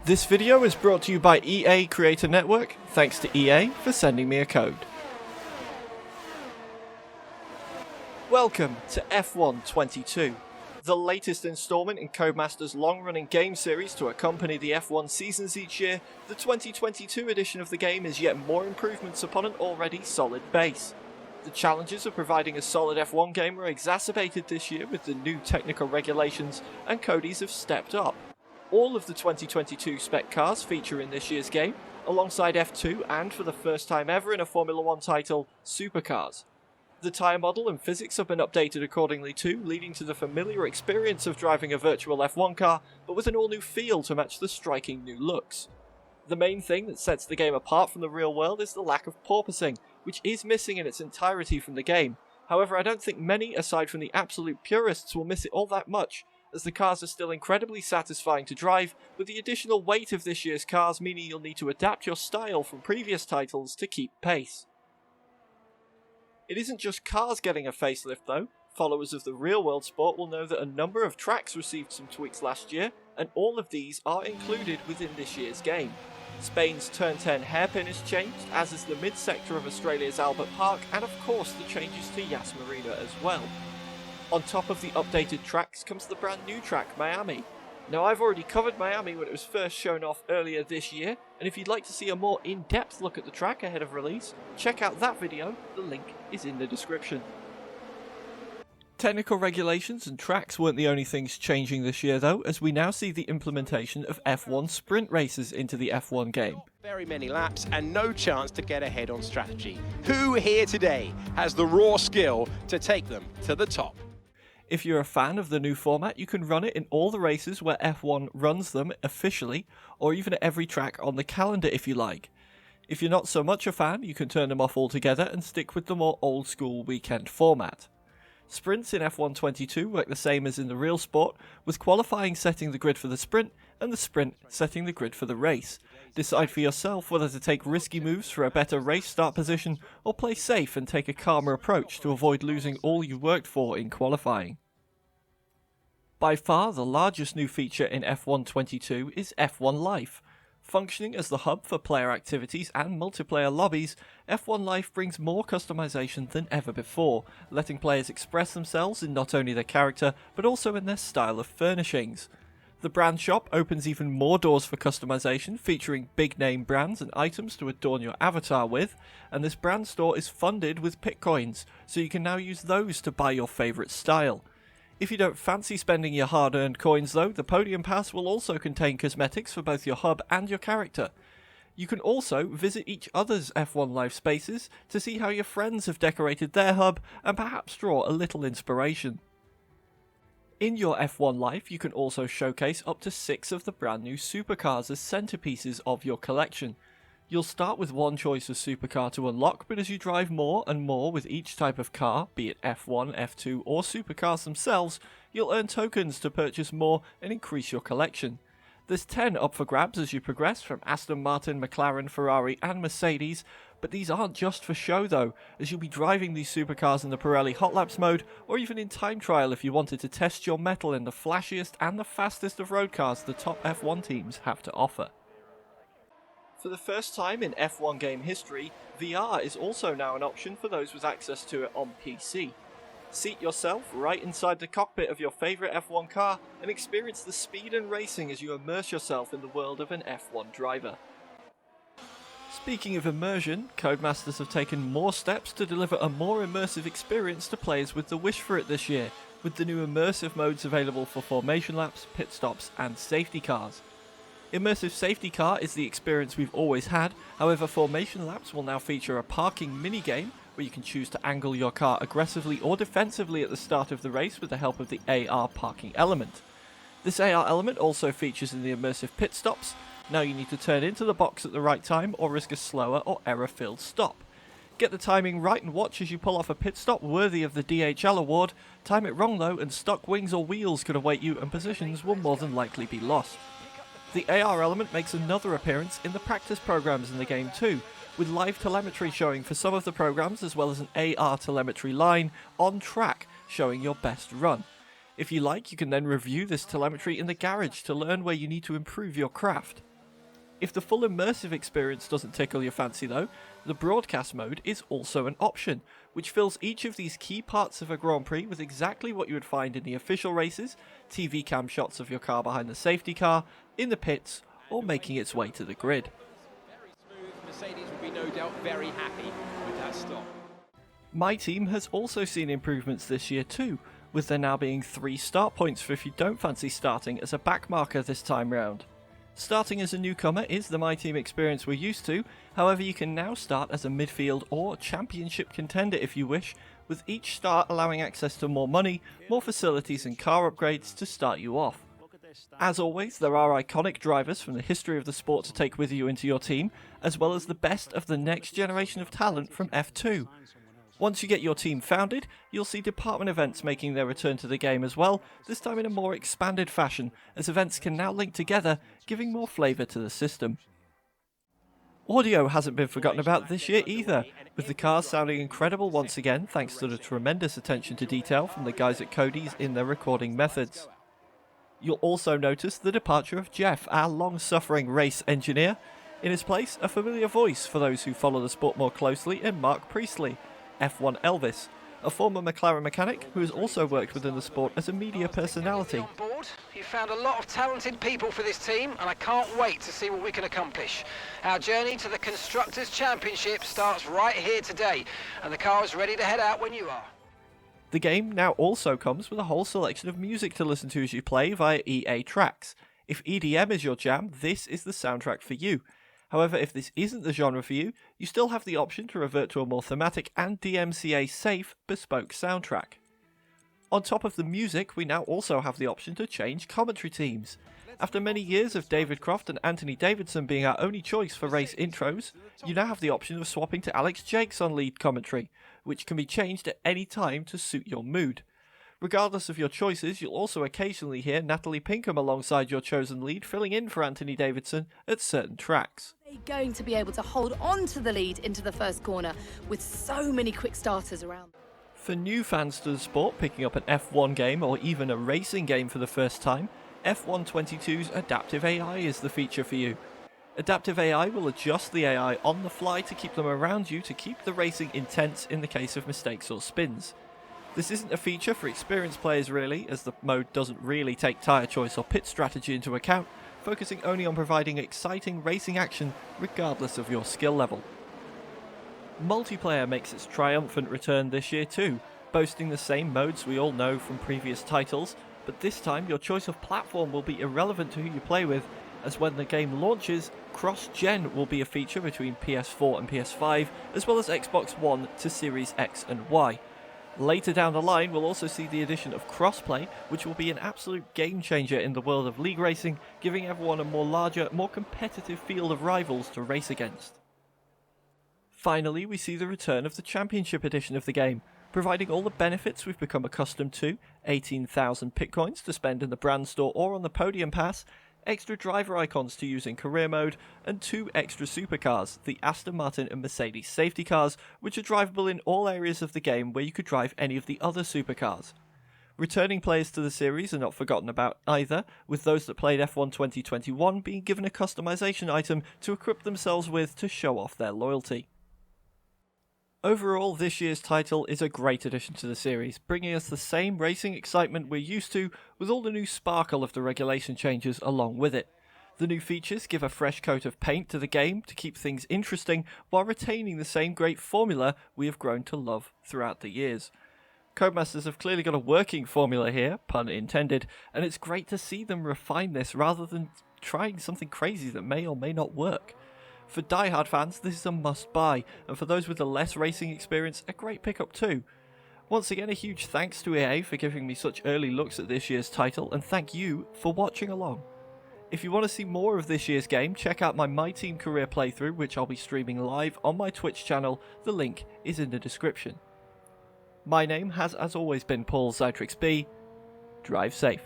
This video is brought to you by EA Creator Network. Thanks to EA for sending me a code. Welcome to F122, the latest installment in Codemasters' long-running game series to accompany the F1 seasons each year. The 2022 edition of the game is yet more improvements upon an already solid base. The challenges of providing a solid F1 game were exacerbated this year with the new technical regulations, and Codies have stepped up. All of the 2022 spec cars feature in this year's game, alongside F2 and, for the first time ever in a Formula 1 title, supercars. The tyre model and physics have been updated accordingly too, leading to the familiar experience of driving a virtual F1 car, but with an all-new feel to match the striking new looks. The main thing that sets the game apart from the real world is the lack of porpoising, which is missing in its entirety from the game. However, I don't think many, aside from the absolute purists, will miss it all that much, as the cars are still incredibly satisfying to drive, with the additional weight of this year's cars meaning you'll need to adapt your style from previous titles to keep pace. It isn't just cars getting a facelift though. Followers of the real-world sport will know that a number of tracks received some tweaks last year, and all of these are included within this year's game. Spain's Turn 10 hairpin is changed, as is the mid-sector of Australia's Albert Park, and of course the changes to Yas Marina as well. On top of the updated tracks comes the brand new track, Miami. Now, I've already covered Miami when it was first shown off earlier this year, and if you'd like to see a more in-depth look at the track ahead of release, check out that video, the link is in the description. Technical regulations and tracks weren't the only things changing this year though, as we now see the implementation of F1 sprint races into the F1 game. Very many laps and no chance to get ahead on strategy. Who here today has the raw skill to take them to the top? If you're a fan of the new format, you can run it in all the races where F1 runs them officially, or even at every track on the calendar if you like. If you're not so much a fan, you can turn them off altogether and stick with the more old school weekend format. Sprints in F122 work the same as in the real sport, with qualifying setting the grid for the sprint, and the sprint setting the grid for the race. Decide for yourself whether to take risky moves for a better race start position, or play safe and take a calmer approach to avoid losing all you worked for in qualifying. By far the largest new feature in F122 is F1 Life. Functioning as the hub for player activities and multiplayer lobbies, F1 Life brings more customization than ever before, letting players express themselves in not only their character, but also in their style of furnishings. The brand shop opens even more doors for customization, featuring big name brands and items to adorn your avatar with, and this brand store is funded with Pitcoins, so you can now use those to buy your favourite style. If you don't fancy spending your hard-earned coins though, the Podium Pass will also contain cosmetics for both your hub and your character. You can also visit each other's F1 Life spaces to see how your friends have decorated their hub and perhaps draw a little inspiration. In your F1 Life, you can also showcase up to 6 of the brand new supercars as centerpieces of your collection. You'll start with one choice of supercar to unlock, but as you drive more and more with each type of car, be it F1, F2 or supercars themselves, you'll earn tokens to purchase more and increase your collection. There's 10 up for grabs as you progress from Aston Martin, McLaren, Ferrari and Mercedes, but these aren't just for show though, as you'll be driving these supercars in the Pirelli Hot Laps mode, or even in time trial if you wanted to test your mettle in the flashiest and the fastest of road cars the top F1 teams have to offer. For the first time in F1 game history, VR is also now an option for those with access to it on PC. Seat yourself right inside the cockpit of your favourite F1 car and experience the speed and racing as you immerse yourself in the world of an F1 driver. Speaking of immersion, Codemasters have taken more steps to deliver a more immersive experience to players with the wish for it this year, with the new immersive modes available for formation laps, pit stops and safety cars. Immersive Safety Car is the experience we've always had, however formation laps will now feature a parking minigame where you can choose to angle your car aggressively or defensively at the start of the race with the help of the AR parking element. This AR element also features in the Immersive Pit Stops. Now you need to turn into the box at the right time or risk a slower or error-filled stop. Get the timing right and watch as you pull off a pit stop worthy of the DHL award. Time it wrong though and stock wings or wheels could await you and positions will more than likely be lost. The AR element makes another appearance in the practice programs in the game too, with live telemetry showing for some of the programs as well as an AR telemetry line on track showing your best run. If you like, you can then review this telemetry in the garage to learn where you need to improve your craft. If the full immersive experience doesn't tickle your fancy though, the broadcast mode is also an option, which fills each of these key parts of a Grand Prix with exactly what you would find in the official races, TV cam shots of your car behind the safety car, in the pits, or making its way to the grid. Very smooth. Mercedes will be no doubt very happy with that stop. My team has also seen improvements this year too, with there now being 3 start points for if you don't fancy starting as a backmarker this time round. Starting as a newcomer is the My Team experience we're used to, however you can now start as a midfield or championship contender if you wish, with each start allowing access to more money, more facilities and car upgrades to start you off. As always, there are iconic drivers from the history of the sport to take with you into your team, as well as the best of the next generation of talent from F2. Once you get your team founded, you'll see department events making their return to the game as well, this time in a more expanded fashion, as events can now link together, giving more flavour to the system. Audio hasn't been forgotten about this year either, with the cars sounding incredible once again thanks to the tremendous attention to detail from the guys at Cody's in their recording methods. You'll also notice the departure of Jeff, our long-suffering race engineer. In his place, a familiar voice for those who follow the sport more closely in Mark Priestley, F1 Elvis, a former McLaren mechanic who has also worked within the sport as a media personality. On board. You found a lot of talented people for this team, and I can't wait to see what we can accomplish. Our journey to the Constructors' Championship starts right here today, and the car is ready to head out when you are. The game now also comes with a whole selection of music to listen to as you play via EA Tracks. If EDM is your jam, this is the soundtrack for you. However, if this isn't the genre for you, you still have the option to revert to a more thematic and DMCA-safe bespoke soundtrack. On top of the music, we now also have the option to change commentary teams. After many years of David Croft and Anthony Davidson being our only choice for race intros, you now have the option of swapping to Alex Jakes on lead commentary, which can be changed at any time to suit your mood. Regardless of your choices, you'll also occasionally hear Natalie Pinkham alongside your chosen lead filling in for Anthony Davidson at certain tracks. They're going to be able to hold on to the lead into the first corner with so many quick starters around. For new fans to the sport picking up an F1 game or even a racing game for the first time, F122's Adaptive AI is the feature for you. Adaptive AI will adjust the AI on the fly to keep them around you to keep the racing intense in the case of mistakes or spins. This isn't a feature for experienced players really, as the mode doesn't really take tyre choice or pit strategy into account, focusing only on providing exciting racing action regardless of your skill level. Multiplayer makes its triumphant return this year too, boasting the same modes we all know from previous titles, but this time your choice of platform will be irrelevant to who you play with, as when the game launches, cross-gen will be a feature between PS4 and PS5, as well as Xbox One to Series X and Y. Later down the line, we'll also see the addition of crossplay, which will be an absolute game changer in the world of league racing, giving everyone a larger, more competitive field of rivals to race against. Finally, we see the return of the Championship edition of the game, providing all the benefits we've become accustomed to: 18,000 Pitcoins to spend in the brand store or on the podium pass, extra driver icons to use in career mode, and 2 extra supercars, the Aston Martin and Mercedes safety cars, which are drivable in all areas of the game where you could drive any of the other supercars. Returning players to the series are not forgotten about either, with those that played F1 2021 being given a customization item to equip themselves with to show off their loyalty. Overall, this year's title is a great addition to the series, bringing us the same racing excitement we're used to, with all the new sparkle of the regulation changes along with it. The new features give a fresh coat of paint to the game to keep things interesting, while retaining the same great formula we have grown to love throughout the years. Codemasters have clearly got a working formula here, pun intended, and it's great to see them refine this rather than trying something crazy that may or may not work. For die-hard fans, this is a must-buy, and for those with a less racing experience, a great pickup too. Once again, a huge thanks to EA for giving me such early looks at this year's title, and thank you for watching along. If you want to see more of this year's game, check out my Team career playthrough, which I'll be streaming live on my Twitch channel. The link is in the description. My name has as always been Paul Zytrix B. Drive safe.